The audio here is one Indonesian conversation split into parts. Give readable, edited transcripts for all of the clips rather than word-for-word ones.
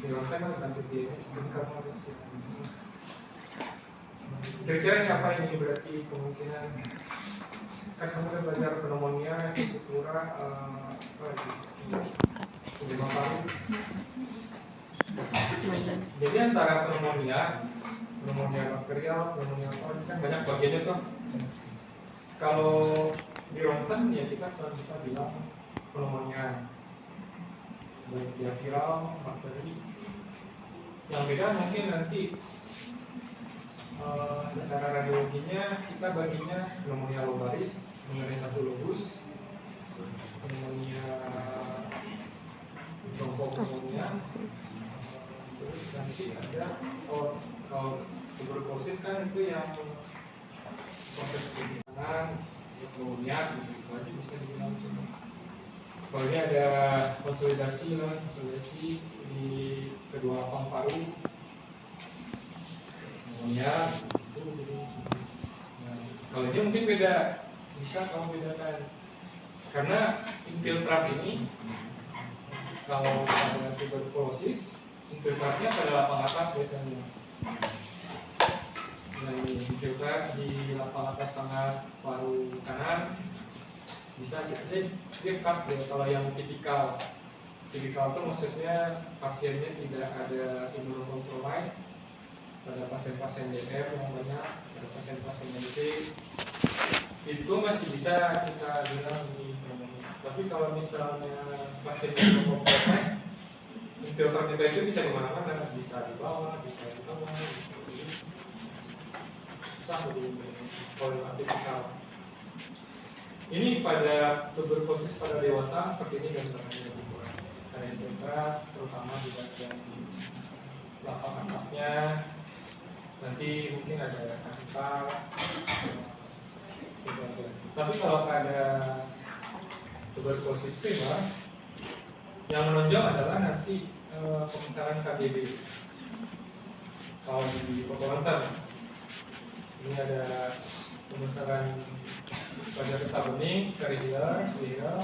saya kan nanti dia sebelum kamu harus kira-kira apa ini berarti kemungkinan kan kamu kan belajar pneumonia, pura, apa lagi? Edema paru. Jadi antara pneumonia bakterial, pneumonia apa kan banyak bagiannya tuh. Kalau di ronsen ya kita cuma bisa bilang pneumonia, baik dia viral, bakteri. Yang beda mungkin nanti secara radiologinya kita baginya pneumonia lobaris, mengenai satu lobus, pneumonia bronchopneumonia, terus nanti ada kalau tuberkulosis kan itu yang proses persidangan, pneumonia gitu aja bisa dibilang cuma. Kalau ini ada konsolidasi di kedua paru-paru. Ya, itu nah, kalau ini mungkin beda, bisa kamu bedakan karena infiltrat ini kalau pada tuberkulosis infiltratnya pada lapang atas biasanya. Nah, ini infiltrat di lapang atas tengah paru kanan bisa dia pas deh kalau yang tipikal itu maksudnya pasiennya tidak ada imunokompromis. Pada pasien-pasien DR yang banyak, pada pasien-pasien DP itu masih bisa kita bilang di pneumonia. Tapi kalau misalnya pasien yang kompromis, infiltrat kita itu bisa di mana-mana, bisa di bawah, bisa di tengah, bisa di poliklinikal. Ini pada tuberkulosis pada dewasa seperti ini gambarannya berkurang. Ada infiltrat, terutama di bagian lapang atasnya. Nanti mungkin ada aktivitas tapi kalau ada tuberkulosis primer yang menonjol adalah nanti pemisahan KBB. Kalau di populasi ini ada pemisahan pada peta bening, perihal.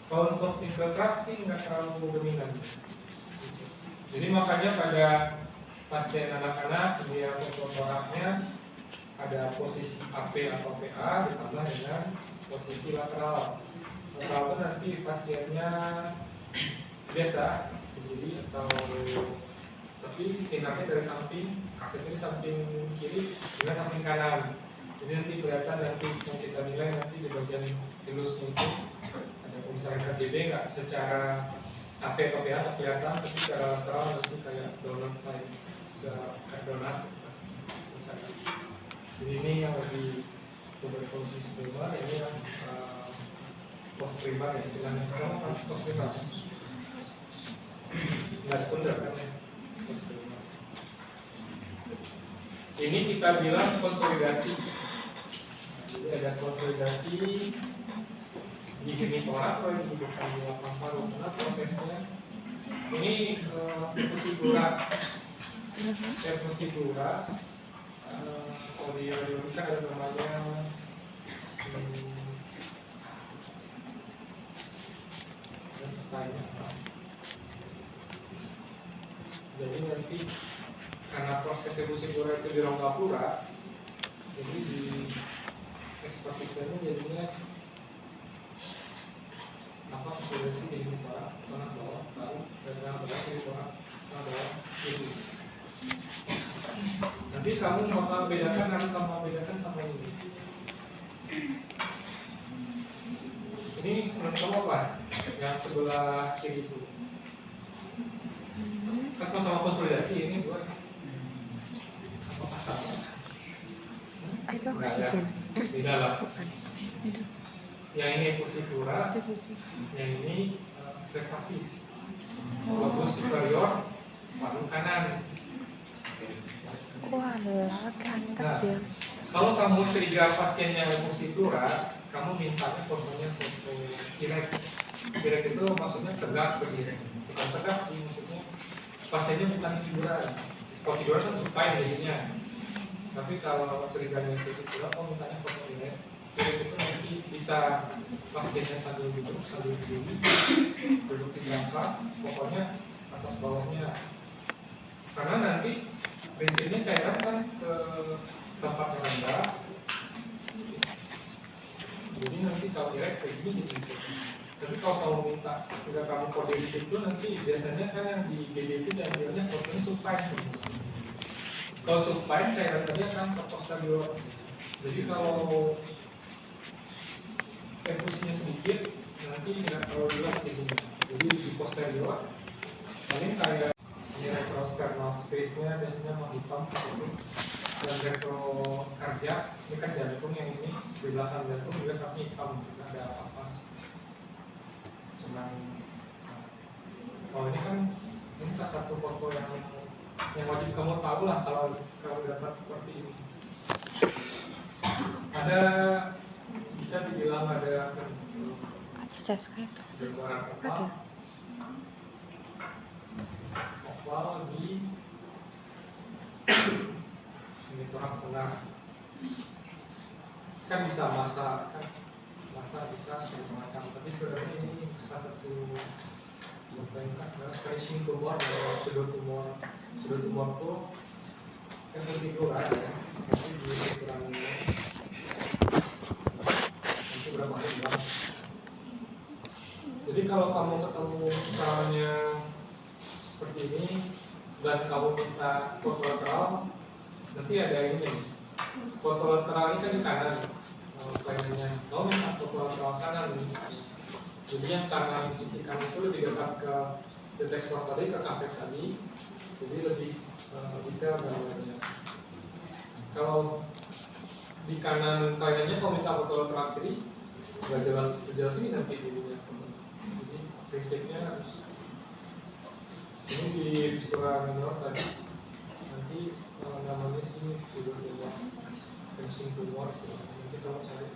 Kalau untuk infiltrasi nggak terlalu dominan. Jadi makanya pada pasien anak-anak dia fototoraknya ada posisi AP atau PA ditambah dengan posisi lateral. Lateral itu nanti pasiennya biasa berdiri atau tapi sinarnya dari samping, kasetnya di samping kiri dengan samping kanan. Jadi nanti kelihatan nanti yang kita nilai nanti di bagian hilusnya itu ada pemisahan KTB nggak secara AP atau PA kelihatan, tapi secara lateral nanti kayak donut sign. Donat. Jadi ini yang lebih tuberkulosis primer, ini yang post primer ya, istilahnya sekarang kan post primer. Nggak sekunder kan ya, post primer. Ini kita bilang konsolidasi. Jadi ada konsolidasi di genitorak atau di lapang paru, karena prosesnya ini difusi plura. Evolusi plura, kalau di radiologika ada namanya jadi nanti karena proses evolusi plura itu di rongga plura, jadi di ekspertisnya jadinya apa konsolidasi di genitorak, tengah bawah, lalu tengah bawah, genitorak, tengah bawah, jadi nanti kamu bakal bedakan harus sama ini. Ini menurut kamu apa? Yang sebelah kiri itu kan sama konsolidasi ini buat apa sama? Enggak ya, beda lah. Yang ini efusi plura, yang ini trephasis, lobus superior, paru kanan. Wah, kan Nah, kalau kamu curiga pasien yang efusi plura, kamu mintanya fotonya foto kirek. Kirek itu maksudnya tegak berdiri, bukan tegak sih, maksudnya pasiennya bukan tiduran. Kalau tiduran kan supine jadinya. Tapi kalau curiganya efusi plura, kamu mintanya foto kirek. Kirek itu nanti bisa pasiennya sambil duduk, sambil berdiri, duduk di belakang, pokoknya atas bawahnya nanti kalau kamu minta udah kamu kode di situ, nanti biasanya kan yang di GD itu diambilnya kodenya supine sih. Kalau supine cairan tadi akan ke posterior. Jadi kalau efusinya sedikit, nanti nggak terlalu jelas gitu. Jadi di posterior paling kayak ini retrosternal space-nya biasanya mau hitam gitu. Dan retrokardiak ini kan jantung, yang ini di belakang jantung juga sapi hitam, tidak ada apa-apa. Cuman kalau ini kan ini salah satu foto yang wajib kamu tahu lah kalau kamu dapat seperti ini. Ada bisa dibilang ada Bisa sekali tuh. gambaran oval di ini kurang tengah, kan bisa masa bisa macam-macam, tapi sebenarnya ini salah satu finishing tumor atau pseudotumor itu efusi plural ya, nanti dikurangi nanti berapa hari bilang. Jadi kalau kamu ketemu misalnya seperti ini dan kamu minta foto lateral, nanti ada ini foto lateral ini kan di kanan kayaknya, kamu minta foto lateral kanan. Jadi yang karena sisi kanan itu lebih dekat ke detektor tadi, ke kaset tadi, jadi lebih detail gambarnya. Kalau di kanan kanannya kalau minta foto lateral kiri, nggak jelas sejelas ini nanti jadinya. Jadi prinsipnya harus ini di visura minor tadi, nanti namanya sih tumor, finishing tumor sih. Nanti kamu cari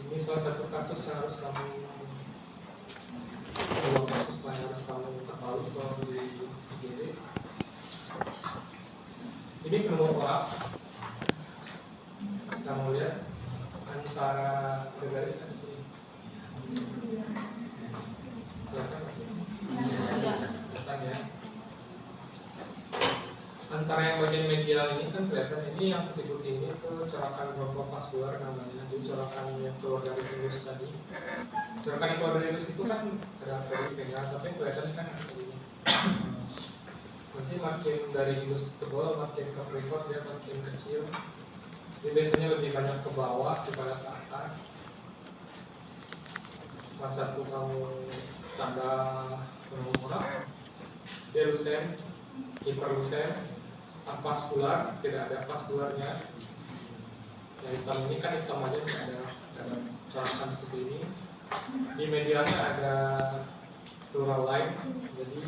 ini salah satu kasus yang harus kamu ketahui kalau di IGD. Ini pneumokorak, kamu lihat antara ada garis kan di sini, kelihatan nggak sih? Kelihatan ya. Antara yang bagian medial ini kan kelihatan, ini yang putih-putih ini itu corakan bronkovaskular namanya, jadi corakan yang keluar dari hilus tadi. Corakan yang keluar dari hilus itu kan ada dari pegang, tapi yang kelihatan kan ini. Nanti makin dari hilus tebal, makin ke privat dia makin kecil. Jadi biasanya lebih banyak ke bawah daripada ke atas. Salah satu kamu tanda pneumokorak, dia lusen, hiperlusen, avaskular, tidak ada vaskularnya. Yang hitam ini kan hitam aja, tidak ada corakan seperti ini. Di medialnya ada pleural line, jadi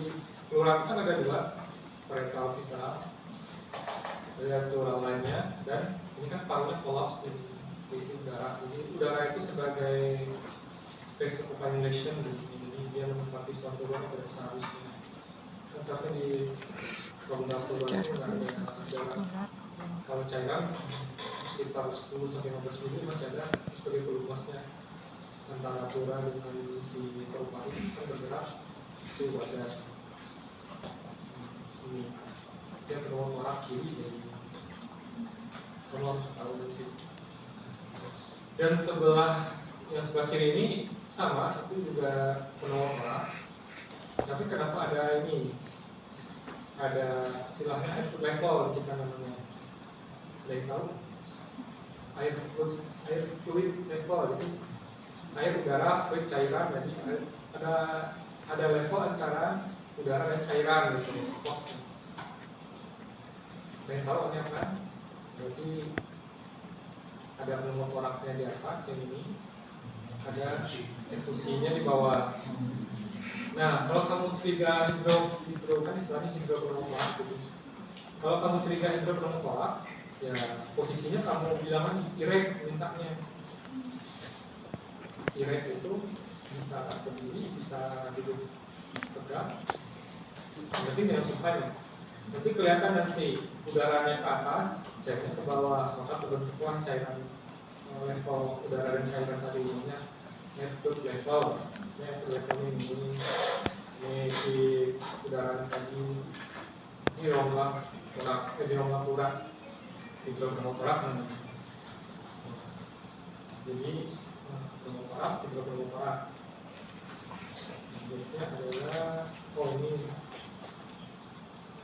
pleural kan ada dua, parental visceral, ada pleural line-nya, dan ini kan parunya kolaps jadi berisi udara. Jadi udara itu sebagai space occupying lesion, jadi dia menempati suatu ruang yang tidak seharusnya. Kan seharusnya di rongga pleural itu nggak ada. Kalau cairan sekitar 10 sampai 15 mili masih ada sebagai pelumasnya antara pleura dengan si paru-paru kan bergerak, itu wajar. Ini dia pneumokorak kiri, jadi kamu harus tahu nanti. Dan yang sebelah kiri ini sama, tapi juga pneumokorak. Tapi kenapa ada ini? Ada istilahnya air level kita namanya. Ada yang tahu? Air fluid level, jadi air, udara, fluid, cairan. Jadi ada level antara udara dan cairan gitu. Ada yang tahu ini apa? Berarti ada pneumokoraknya di atas yang ini, ada efusinya di bawah. Nah, kalau kamu curiga hidro kan istilahnya hidropneumokorak gitu. Kalau kamu curiga hidropneumokorak, ya posisinya kamu bilangan irek mintanya. Irek itu bisa berdiri, bisa duduk tegak. Berarti yang supaya nanti kelihatan nanti udaranya ke atas, cairnya ke bawah, maka terbentuklah cairan level udara dan cairan tadi, namanya airflow level. Ini airflow level ini si udara tadi, ini rongga kurang, di rongga kurang hidropneumokorak namanya. Jadi pneumotorak, hidropneumotorak. Selanjutnya adalah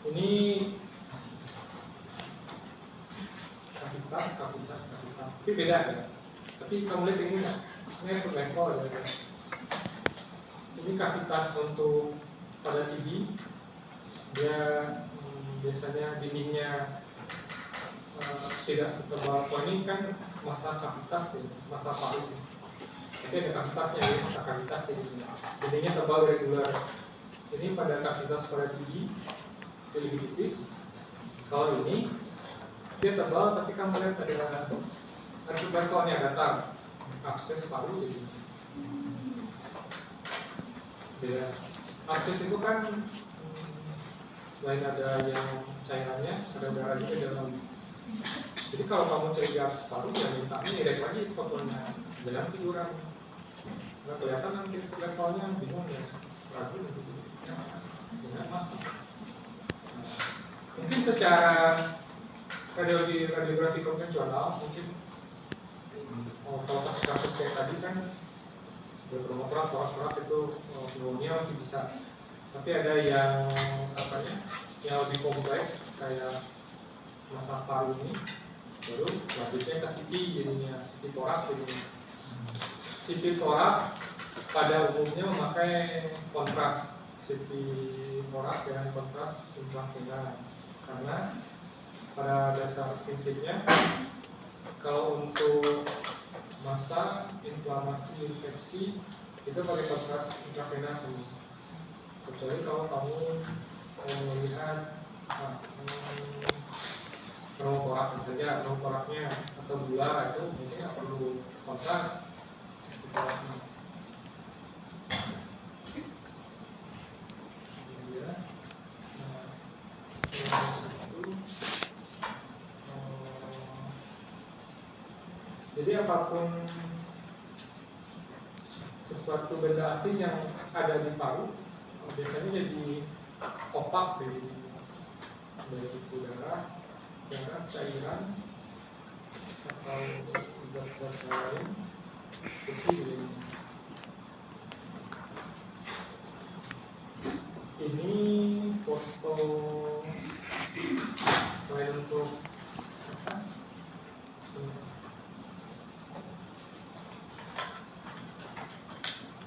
ini kavitas. Tapi beda ya. Tapi kamu lihat ini nggak? Ini level ya. Ini kavitas untuk pada TB. Dia biasanya dindingnya tidak setebal. Ini kan masa kavitas, masa paru. Tapi ada kavitasnya ya, masa kavitas dindingnya tebal regular. Ini pada kavitas pada TB dia lebih tipis. Kalau ini dia tebal, tapi kamu lihat ada levelnya datar, abses paru jadi beda. Abses itu kan selain ada yang cairannya, ada darah juga dalam. Jadi kalau kamu cari abses paru, ya mintanya direct lagi fotonya, jangan tiduran. Nggak kelihatan nanti levelnya, bingung ya, ragu gitu. Jangan masuk. Mungkin secara radiografi konvensional mungkin kalau kasus kayak tadi kan berpengalaman torak itu pneumonia masih bisa, tapi ada yang yang lebih kompleks kayak masa paru ini, baru lanjutnya ke CT jadinya CT torak jadinya. CT torak pada umumnya memakai kontras, CT torak dengan kontras intravena, karena pada dasar prinsipnya kalau untuk masa inflamasi infeksi itu pakai kontras intravena semua, kecuali kalau kamu melihat pneumotorak saja, pneumotoraknya atau gula itu mungkin nggak perlu kontras. Jadi apapun sesuatu benda asing yang ada di paru biasanya jadi opak dari udara, cairan atau zat-zat lain itu. Ini foto selain untuk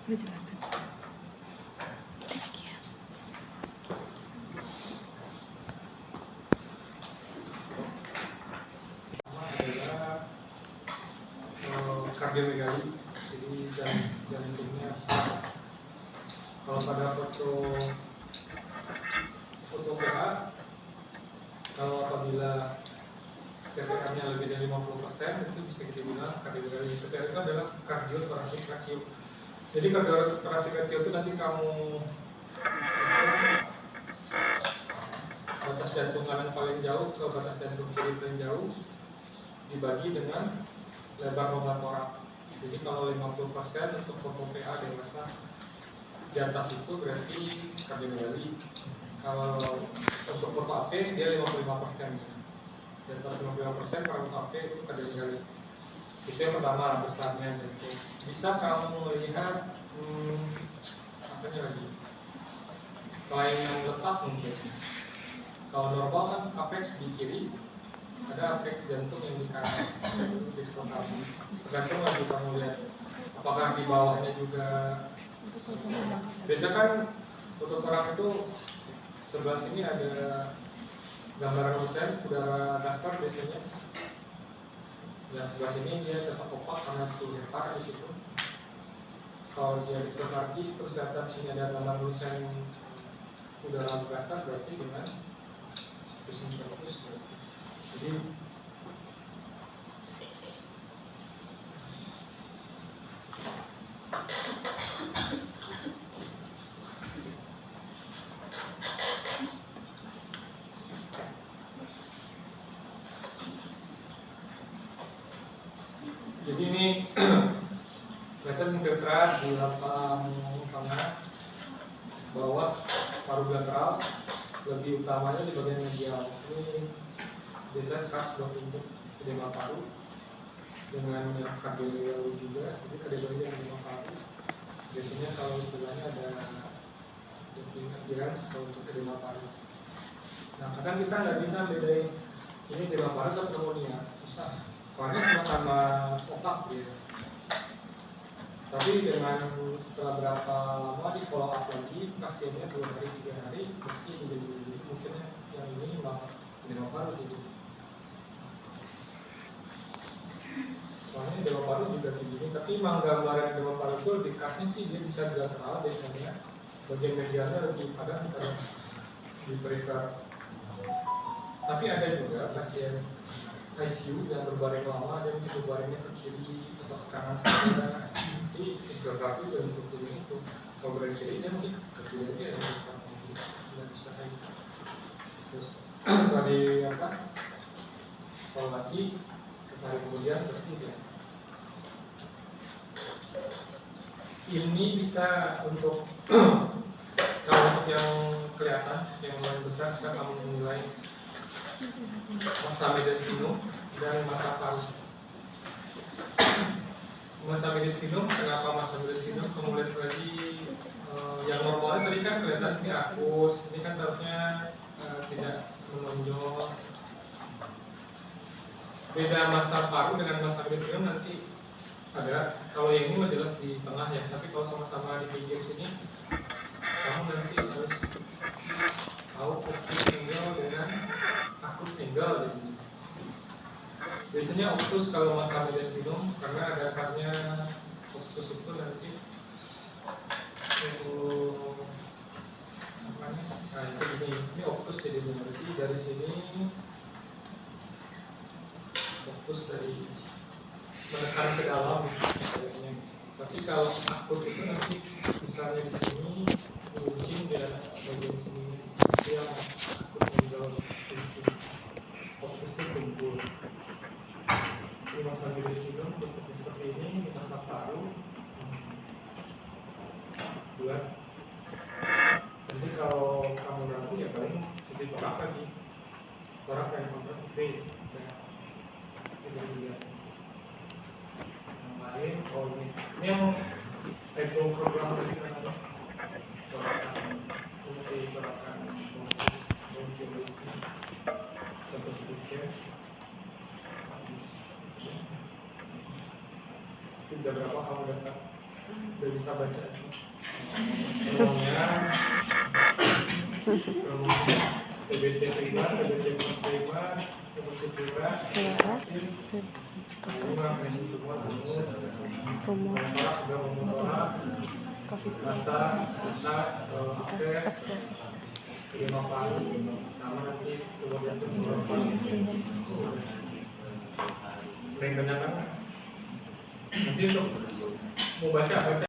Penjelasan. Thank you. Adalah kardiomegali, jadi jantungnya besar. Kalau pada foto PA, kalau apabila CPR-nya lebih dari 50% itu bisa kita bilang kardiomegali. CPR itu adalah kardiotoracik rasio. Jadi kardiotoracik rasio itu nanti kamu batas jantung kanan paling jauh ke batas jantung kiri paling jauh dibagi dengan lebar lubang torak. Jadi kalau 50% untuk foto PA dewasa di atas itu berarti kardiomegali. Kalau untuk foto AP dia 55%. Di atas 55% kalau foto AP itu kardiomegali. Itu yang pertama besarnya jantung. Bisa kamu melihat apanya lagi? Kelainan letak mungkin. Kalau normal kan apex di kiri, ada apex jantung yang di kanan, distokalis. Tergantung lagi kamu lihat. Apakah di bawahnya juga. Biasa kan foto orang itu sebelah sini ada gambaran lusen udara daster biasanya. Dan sebelah sini dia tetap opak karena terlempar di situ. Kalau dia distokardi terus data sini ada gambar lusen udara daster berarti dengan bagus. Jadi ini kelihatan infiltrat di lapang tengah bawah paru bilateral, lebih utamanya di bagian medial. Ini biasanya khas buat untuk edema paru. dengan yang KDW juga. Jadi KDW yang 5 paru biasanya kalau istilahnya ada appearance kalau untuk edema paru. Nah kadang kita nggak bisa bedain ini edema paru atau pneumonia, susah soalnya sama-sama otak ya. Tapi dengan setelah berapa lama di follow up lagi pasiennya 2 hari 3 hari bersih jadi mungkin yang ini malah edema paru gitu. Soalnya edema paru juga kayak gini, tapi emang gambaran edema paru itu lebih khasnya sih dia bisa bilateral biasanya bagian medialnya lebih padat sekarang di perifer. Tapi ada juga pasien ICU yang berbaring lama, dia mungkin berbaringnya ke kiri atau ke kanan saja. Jadi geografi dan untuk itu kalau berbaring kiri dia mungkin ke kiri aja tidak bisa kayak gitu. Terus setelah di evaluasi hari kemudian bersih ya. Ini bisa untuk kalau untuk yang kelihatan yang paling besar bisa kamu menilai massa mediastinum dan massa paru. Massa mediastinum, kenapa massa mediastinum? Kamu lihat lagi yang normalnya tadi kan kelihatan ini akus, ini kan seharusnya tidak menonjol. Beda massa paru dengan massa mediastinum nanti ada. Kalau yang ini jelas di tengah ya, tapi kalau sama-sama di pinggir sini, kamu nanti harus tahu obtus tinggal dengan akut tinggal. Jadi biasanya obtus kalau massa mediastinum karena dasarnya obtus itu nanti itu ini obtus jadi berarti dari sini obtus dari menekan ke dalam. Tapi kalau akut itu nanti misalnya di sini runcing di bagian sini itu yang akut tinggal di sini. Obtus itu kumpul. Di massa mediastinum seperti ini, di massa paru buat. Nanti kalau kamu ragu ya paling sedikit torak lagi, torak yang kontrasif. Kita lihat yang lain. Oh ini yang program tadi kan ada torakan, fungsi torakan, bronkiolitis, contoh scan. Sudah berapa kamu dapat? Sudah bisa baca? Nomornya TBC primer, TBC primer, TBC primer, tumor, massa, akses, edema paru, sama nanti tumor gastrointestinal. Yang banyak kan? Nanti untuk mau baca